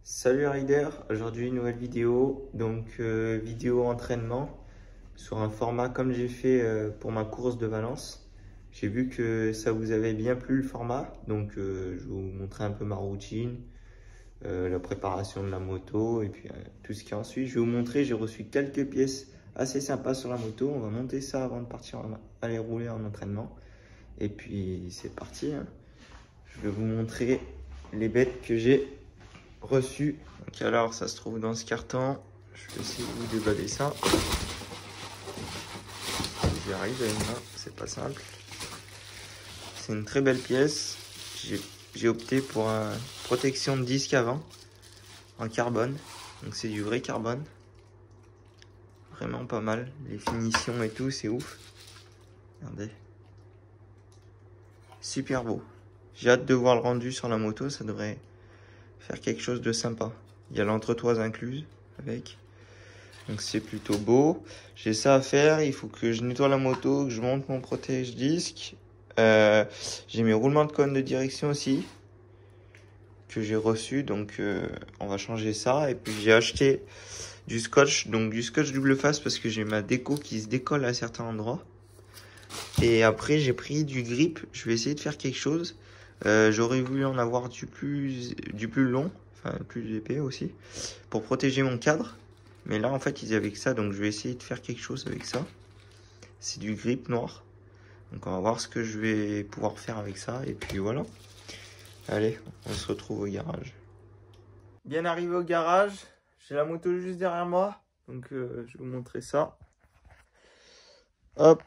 Salut Rider, aujourd'hui nouvelle vidéo, donc vidéo entraînement sur un format comme j'ai fait pour ma course de Valence. J'ai vu que ça vous avait bien plu le format, donc je vais vous montrer un peu ma routine, la préparation de la moto et puis tout ce qui ensuit. Je vais vous montrer, j'ai reçu quelques pièces assez sympas sur la moto, on va monter ça avant de partir aller rouler en entraînement. Et puis c'est parti, hein. Je vais vous montrer les bêtes que j'ai reçu. Donc alors ça se trouve dans ce carton. Je vais essayer de vous déballer ça. J'y arrive avec moi, c'est pas simple. C'est une très belle pièce. J'ai opté pour une protection de disque avant en carbone. Donc c'est du vrai carbone. Vraiment pas mal. Les finitions et tout, c'est ouf. Regardez. Super beau. J'ai hâte de voir le rendu sur la moto, ça devrait faire quelque chose de sympa. Il y a l'entretoise incluse avec. Donc c'est plutôt beau. J'ai ça à faire. Il faut que je nettoie la moto, que je monte mon protège disque. J'ai mes roulements de cône de direction aussi que j'ai reçu. Donc on va changer ça. Et puis j'ai acheté du scotch. Donc du scotch double face parce que j'ai ma déco qui se décolle à certains endroits. Et après j'ai pris du grip. Je vais essayer de faire quelque chose. J'aurais voulu en avoir du plus long. Enfin plus épais aussi. Pour protéger mon cadre. Mais là, en fait, ils avaient que ça, donc je vais essayer de faire quelque chose avec ça. C'est du grip noir. Donc on va voir ce que je vais pouvoir faire avec ça. Et puis voilà. Allez, on se retrouve au garage. Bien arrivé au garage. J'ai la moto juste derrière moi. Donc je vais vous montrer ça. Hop.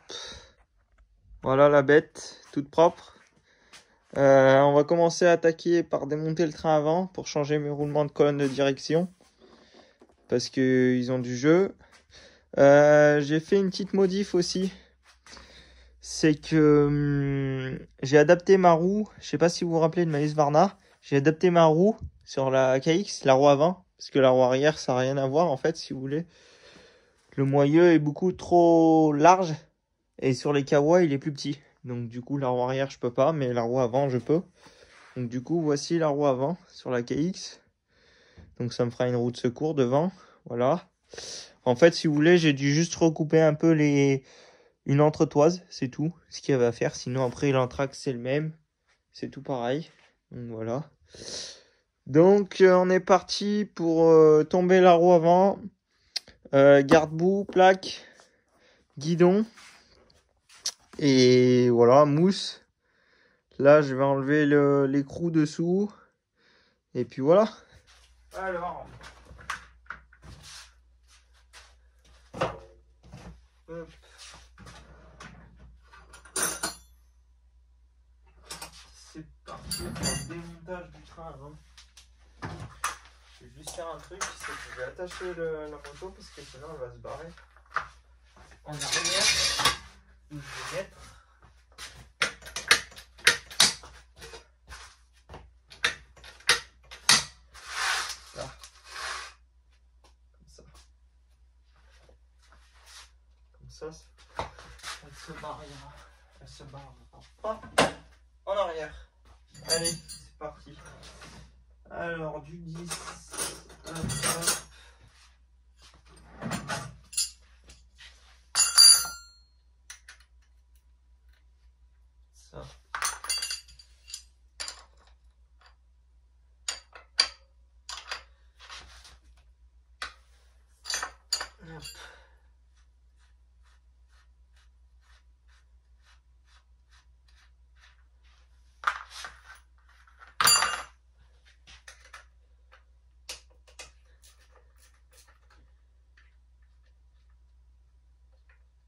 Voilà la bête, toute propre. On va commencer à attaquer par démonter le train avant pour changer mes roulements de colonne de direction. Parce qu'ils ont du jeu. J'ai fait une petite modif aussi. C'est que j'ai adapté ma roue. Je sais pas si vous vous rappelez de ma Husqvarna. J'ai adapté ma roue sur la KX, la roue avant. Parce que la roue arrière, ça n'a rien à voir en fait, si vous voulez. Le moyeu est beaucoup trop large. Et sur les Kawa, il est plus petit. Donc du coup, la roue arrière, je peux pas. Mais la roue avant, je peux. Donc du coup, voici la roue avant sur la KX. Donc ça me fera une roue de secours devant. Voilà. En fait, si vous voulez, j'ai dû juste recouper un peu une entretoise, c'est tout ce qu'il y avait à faire. Sinon, après, l'entraxe, c'est le même. C'est tout pareil. Donc voilà. Donc, on est parti pour tomber la roue avant. Garde-boue, plaque, guidon. Et voilà, mousse. Là, je vais enlever l'écrou dessous. Et puis voilà. Alors. Hop. C'est parti pour le démontage du train avant. Je vais juste faire un truc, c'est que je vais attacher la moto parce que sinon elle va se barrer en arrière. Je vais mettre ça, comme ça, elle se barrera. Elle se barrera pas en arrière. Allez, c'est parti. Alors du 10. Hop, hop. Ça. Hop.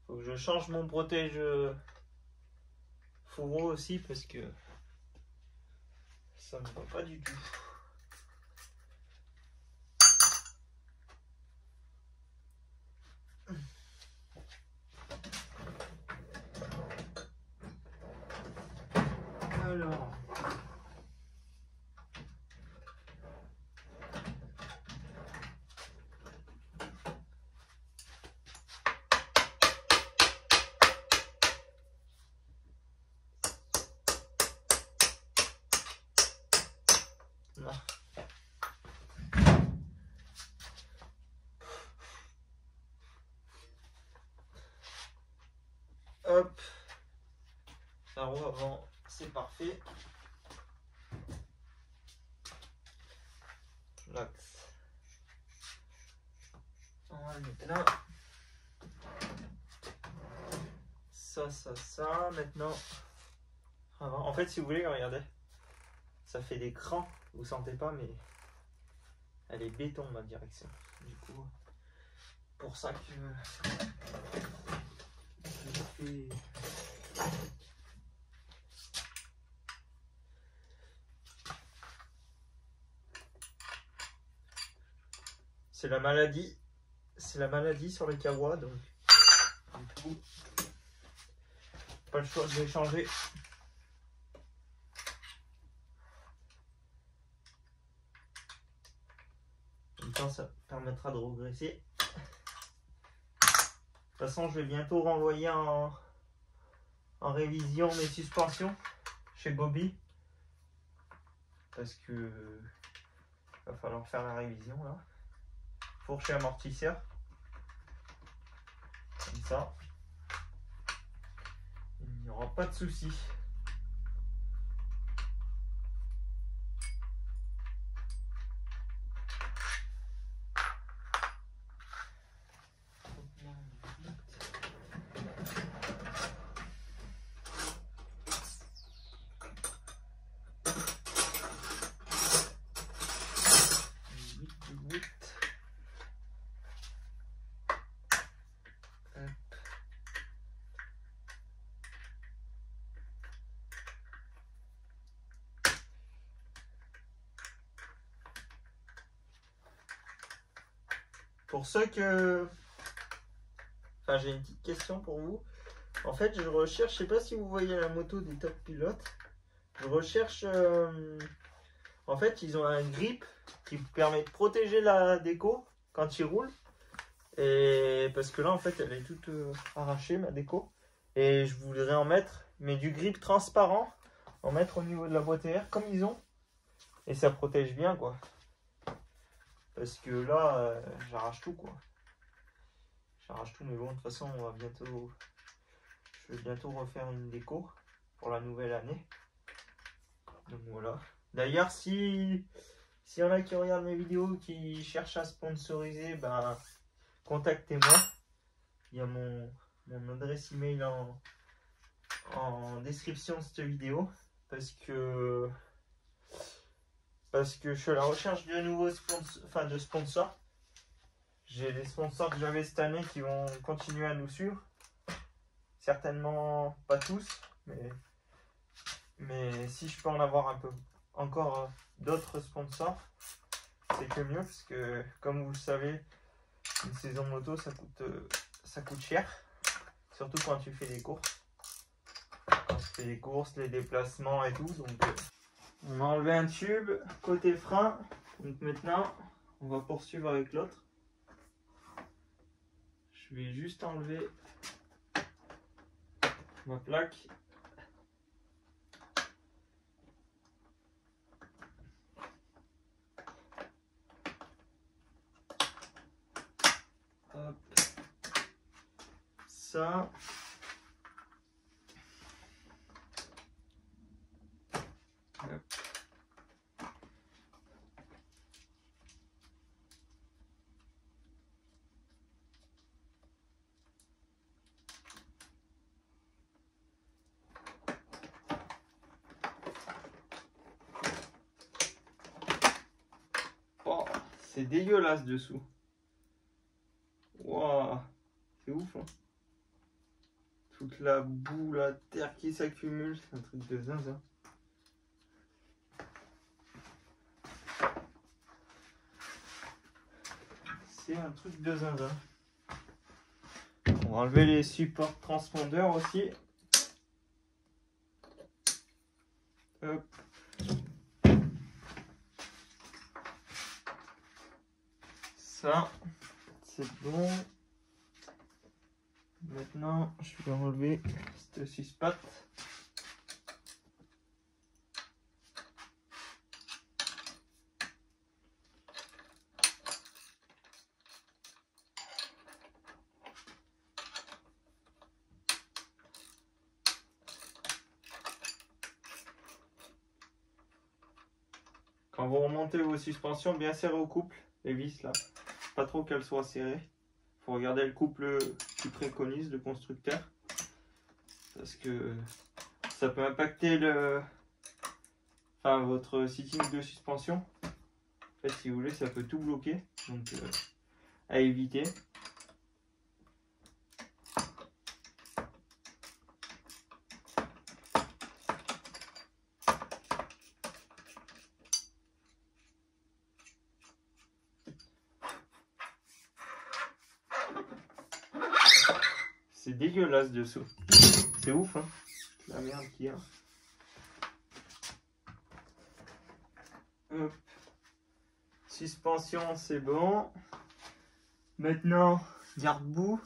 Faut que je change mon protège fourreau aussi parce que ça ne va pas du tout. Alors. Là. fait. L'axe. On va le mettre là. Ça. Maintenant, en fait, si vous voulez, regardez, ça fait des crans. Vous sentez pas, mais elle est béton ma direction. Du coup, pour ça que je fais. C'est la maladie sur les kawas, donc du coup, pas le choix de les changer. En même temps, ça permettra de regresser. De toute façon, je vais bientôt renvoyer en révision mes suspensions chez Bobby, parce que va falloir faire la révision là. Fourcher amortisseur, comme ça, il n'y aura pas de souci. Pour ceux que... Enfin, j'ai une petite question pour vous. En fait, je recherche, je sais pas si vous voyez la moto des top pilotes. Je recherche... En fait, ils ont un grip qui permet de protéger la déco quand ils roulent. Et parce que là, en fait, elle est toute arrachée, ma déco. Et je voudrais en mettre, mais du grip transparent, en mettre au niveau de la boîte à air, comme ils ont. Et ça protège bien, quoi. Parce que là, j'arrache tout, quoi. J'arrache tout, mais bon, de toute façon, on va bientôt... Je vais bientôt refaire une déco pour la nouvelle année. Donc voilà. D'ailleurs, si y en a qui regardent mes vidéos, qui cherchent à sponsoriser, ben, contactez-moi. Il y a mon adresse email en description de cette vidéo. Parce que je suis à la recherche de nouveaux sponsors. J'ai les sponsors que j'avais cette année qui vont continuer à nous suivre. Certainement pas tous, mais si je peux en avoir un peu encore d'autres sponsors, c'est que mieux, parce que comme vous le savez, une saison moto ça coûte cher, surtout quand tu fais des courses. Quand tu fais des courses, les déplacements et tout. Donc on a enlevé un tube côté frein, donc maintenant on va poursuivre avec l'autre. Je vais juste enlever ma plaque. Hop. Ça. Hop. Oh, c'est dégueulasse dessous. Waouh, c'est ouf, hein. Toute la boue, la terre qui s'accumule, c'est un truc de zinzin. C'est un truc de zinzin. On va enlever les supports transpondeurs aussi. Hop. Ça, c'est bon. Maintenant, je vais enlever cette suspatte. Quand vous remontez vos suspensions, bien serrées au couple, les vis là. Pas trop qu'elles soient serrées. Il faut regarder le couple qui préconise le constructeur. Parce que ça peut impacter votre sitting de suspension. En fait, si vous voulez, ça peut tout bloquer. Donc, à éviter. C'est dégueulasse dessous. C'est ouf, hein, la merde qu'il y a. Hop. Suspension, c'est bon. Maintenant, garde-boue.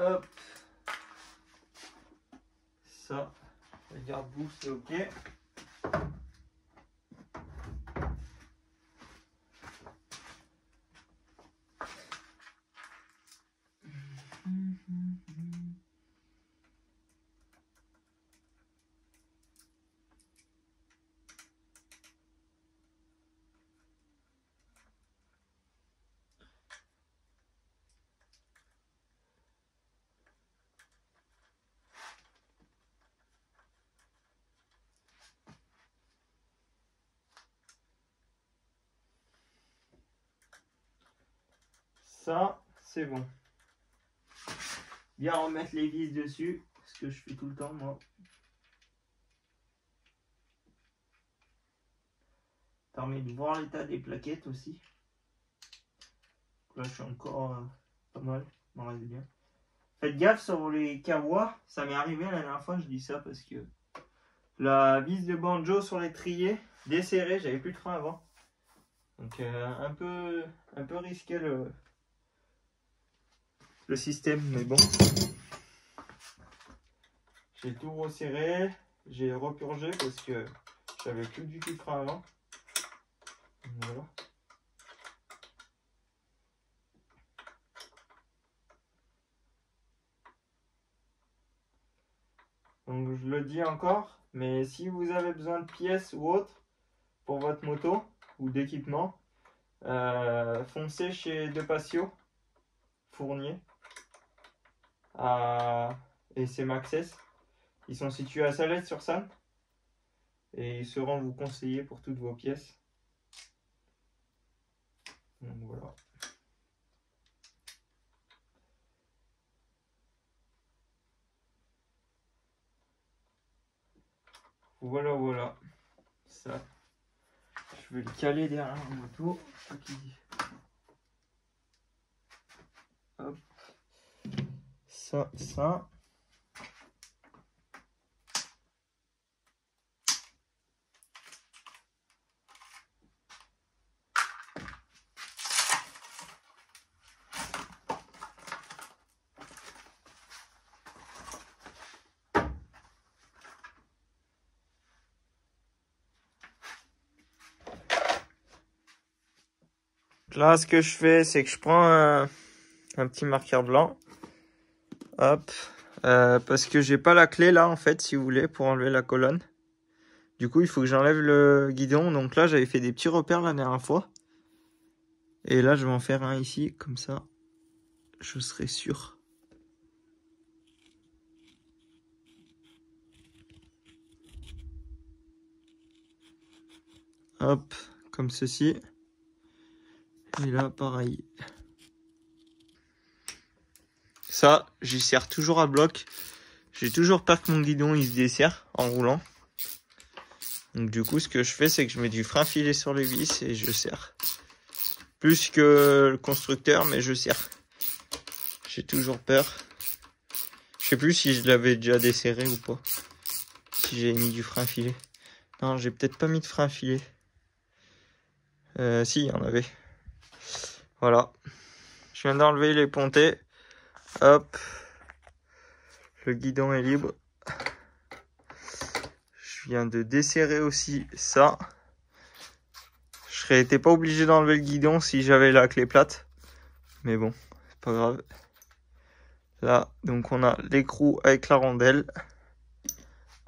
Hop. Ça, le garde-boue, c'est ok. Ça, c'est bon. Bien remettre les vis dessus, ce que je fais tout le temps, moi. Permet de voir l'état des plaquettes aussi. Là, je suis encore pas mal, m'en reste bien. Faites gaffe sur les cavois, ça m'est arrivé la dernière fois, je dis ça parce que la vis de banjo sur l'étrier, desserrée, j'avais plus de frein avant. Donc un peu risqué le système, mais bon. J'ai tout resserré, j'ai repurgé parce que j'avais plus du tout de frein avant. Voilà. Donc je le dis encore, mais si vous avez besoin de pièces ou autres pour votre moto ou d'équipement, foncez chez Depasio, Fournier, et c'est Maxès. Ils sont situés à Salette-sur-Sanne et ils sauront vous conseiller pour toutes vos pièces. Donc voilà. Voilà, voilà. Ça, je vais le caler derrière la moto. Hop. Ça. Là, ce que je fais, c'est que je prends un petit marqueur blanc. Hop, Parce que j'ai pas la clé là en fait, si vous voulez, pour enlever la colonne. Du coup, il faut que j'enlève le guidon. Donc là, j'avais fait des petits repères la dernière fois. Et là, je vais en faire un ici, comme ça, je serai sûr. Hop, comme ceci. Et là, pareil. Ça, j'y serre toujours à bloc. J'ai toujours peur que mon guidon il se desserre en roulant. Donc du coup, ce que je fais, c'est que je mets du frein filé sur les vis et je serre. Plus que le constructeur, mais je serre. J'ai toujours peur. Je sais plus si je l'avais déjà desserré ou pas. Si j'ai mis du frein filé. Non, j'ai peut-être pas mis de frein filé. Si, il y en avait. Voilà. Je viens d'enlever les pontets. Hop. Le guidon est libre. Je viens de desserrer aussi ça. Je serais été pas obligé d'enlever le guidon si j'avais la clé plate. Mais bon, c'est pas grave. Là, donc on a l'écrou avec la rondelle.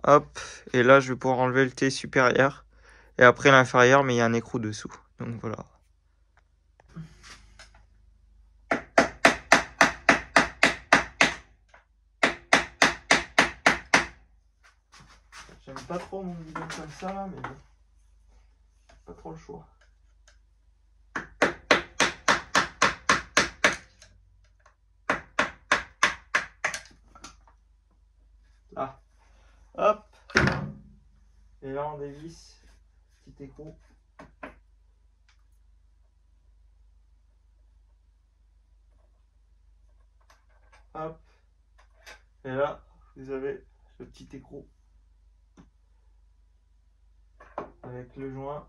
Hop. Et là, je vais pouvoir enlever le T supérieur. Et après l'inférieur, mais il y a un écrou dessous. Donc voilà. J'aime pas trop mon guidon comme ça là, mais bon. Pas trop le choix. Là. Hop. Et là on dévisse. Petit écrou. Hop. Et là, vous avez le petit écrou. Avec le joint.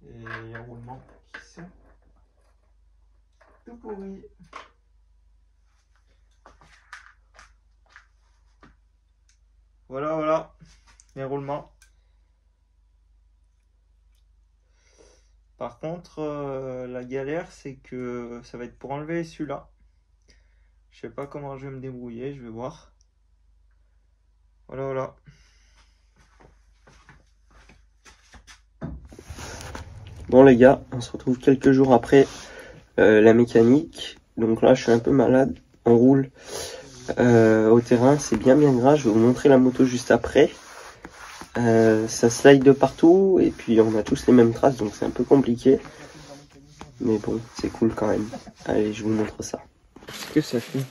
Et les roulements qui sont tout pourris. Voilà, voilà. Les roulements. Par contre, la galère, c'est que ça va être pour enlever celui-là. Je sais pas comment je vais me débrouiller, je vais voir. Voilà, voilà. Bon les gars, on se retrouve quelques jours après la mécanique. Donc là, je suis un peu malade. On roule au terrain, c'est bien grave. Je vais vous montrer la moto juste après. Ça slide de partout et puis on a tous les mêmes traces, donc c'est un peu compliqué. Mais bon, c'est cool quand même. Allez, je vous montre ça. Qu'est-ce que ça fait ?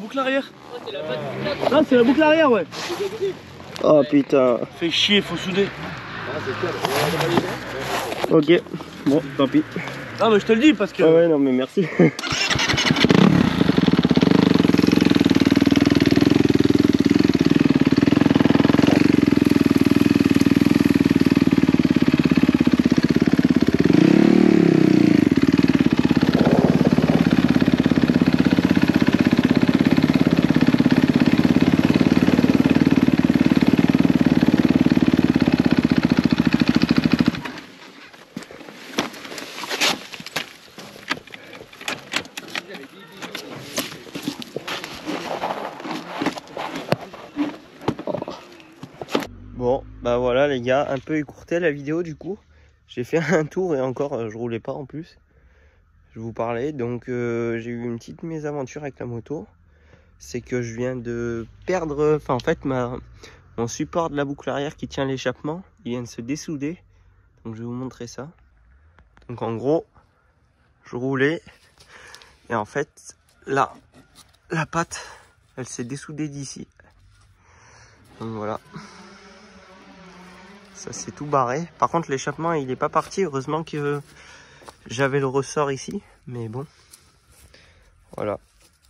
boucle arrière. Ah, c'est la boucle arrière, ouais. Oh putain. Fait chier, faut souder. Ok, bon, tant pis. Ah, mais je te le dis parce que. Ah ouais, non, mais merci. Bon, bah voilà les gars, un peu écourté la vidéo du coup. J'ai fait un tour et encore je roulais pas en plus. Je vous parlais, donc j'ai eu une petite mésaventure avec la moto. C'est que je viens de perdre, enfin en fait mon support de la boucle arrière qui tient l'échappement, il vient de se dessouder. Donc je vais vous montrer ça. Donc en gros, je roulais et en fait là, la patte, elle s'est dessoudée d'ici. Donc voilà. Ça c'est tout barré. Par contre l'échappement il est pas parti. Heureusement que j'avais le ressort ici. Mais bon. Voilà.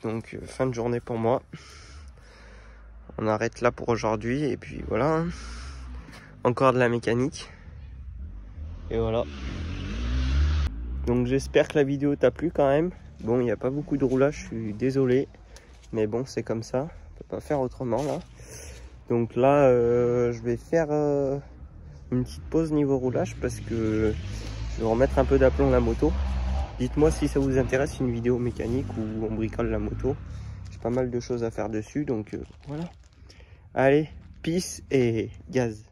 Donc fin de journée pour moi. On arrête là pour aujourd'hui. Et puis voilà. Encore de la mécanique. Et voilà. Donc j'espère que la vidéo t'a plu quand même. Bon, il n'y a pas beaucoup de roulage. Je suis désolé. Mais bon, c'est comme ça. On peut pas faire autrement là. Donc là, je vais faire... une petite pause niveau roulage parce que je vais remettre un peu d'aplomb la moto. Dites-moi si ça vous intéresse une vidéo mécanique où on bricole la moto. J'ai pas mal de choses à faire dessus donc voilà. Allez, peace et gaz.